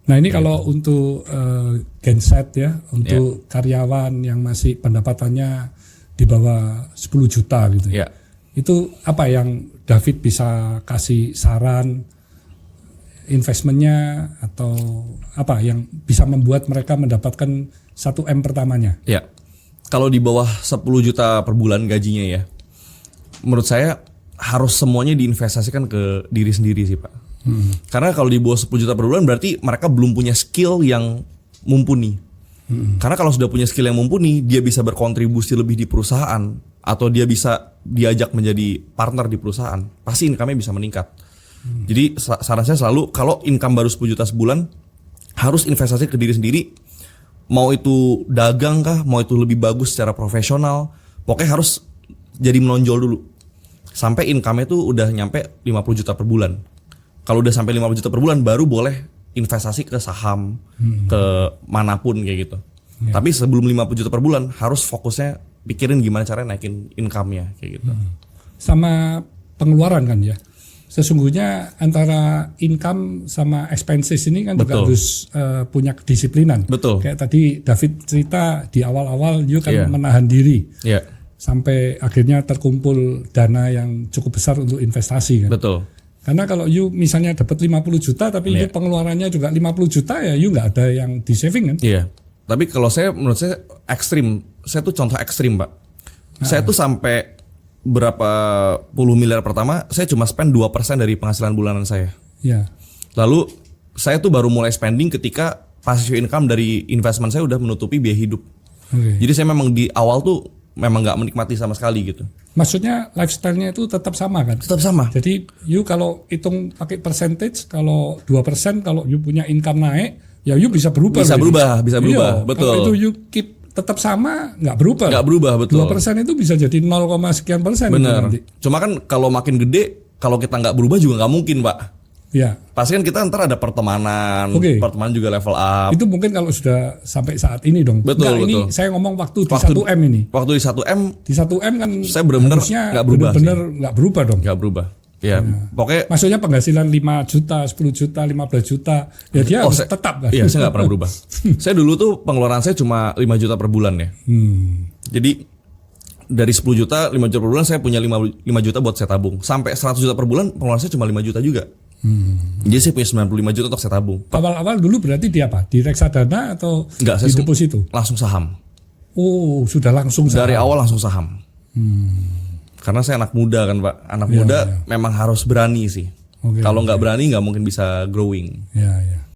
Nah ini kalau untuk genset ya, untuk karyawan yang masih pendapatannya di bawah 10 juta gitu. Itu apa yang David bisa kasih saran investmentnya atau apa yang bisa membuat mereka mendapatkan 1M pertamanya? Ya, kalau di bawah 10 juta per bulan gajinya ya, menurut saya harus semuanya diinvestasikan ke diri sendiri sih Pak. Karena kalau di bawah 10 juta per bulan berarti mereka belum punya skill yang mumpuni. Karena kalau sudah punya skill yang mumpuni, dia bisa berkontribusi lebih di perusahaan atau dia bisa diajak menjadi partner di perusahaan, pasti income-nya bisa meningkat. Jadi saran saya selalu kalau income baru 10 juta sebulan harus investasi ke diri sendiri. Mau itu dagang kah, mau itu lebih bagus secara profesional, pokoknya harus jadi menonjol dulu. Sampai income-nya tuh udah nyampe 50 juta per bulan. Kalau udah sampai 50 juta per bulan baru boleh investasi ke saham, ke manapun kayak gitu. Tapi sebelum 50 juta per bulan harus fokusnya pikirin gimana caranya naikin income-nya kayak gitu. Sama pengeluaran kan ya. Sesungguhnya antara income sama expenses ini kan juga harus punya kedisiplinan. Kayak tadi David cerita di awal-awal you kan menahan diri. Sampai akhirnya terkumpul dana yang cukup besar untuk investasi kan. Karena kalau you misalnya dapat 50 juta tapi you pengeluarannya juga 50 juta ya you nggak ada yang di saving kan? Tapi kalau menurut saya ekstrim. Saya tuh contoh ekstrim Pak. Saya tuh sampai berapa puluh miliar pertama saya cuma spend 2% dari penghasilan bulanan saya. Lalu saya tuh baru mulai spending ketika passive income dari investment saya udah menutupi biaya hidup. Jadi saya memang di awal tuh memang nggak menikmati sama sekali gitu. Maksudnya lifestyle-nya itu tetap sama kan? Tetap sama. Jadi you kalau hitung pakai percentage, kalau 2% kalau you punya income naik, ya you bisa berubah. Bisa berubah. Betul. Kalau itu you keep tetap sama, nggak berubah. Nggak berubah, betul. 2% itu bisa jadi 0, sekian persen. Benar. Cuma kan kalau makin gede, kalau kita nggak berubah juga nggak mungkin Pak. Pasti kan kita ntar ada pertemanan, pertemanan juga level up. Itu mungkin kalau sudah sampai saat ini dong. Betul. Ini saya ngomong waktu di 1M ini. Waktu di 1M. Di 1M kan saya benar-benar nggak berubah. Benar-benar nggak berubah dong. Nggak berubah. Pokoknya. Maksudnya penghasilan 5 juta, 10 juta, 15 juta, ya dia harus tetap kan? Iya, saya nggak pernah berubah. Saya dulu tuh pengeluaran saya cuma 5 juta per bulan ya. Jadi dari 10 juta, 5 juta per bulan saya punya 5 juta buat saya tabung. Sampai 100 juta per bulan pengeluaran saya cuma 5 juta juga. Jadi saya punya 95 juta untuk saya tabung. Awal-awal dulu berarti di apa? Di reksadana atau enggak, di deposito? Langsung saham. Oh, sudah langsung saham. Dari awal langsung saham. Karena saya anak muda kan Pak. Anak muda memang harus berani sih. Kalau nggak berani nggak mungkin bisa growing.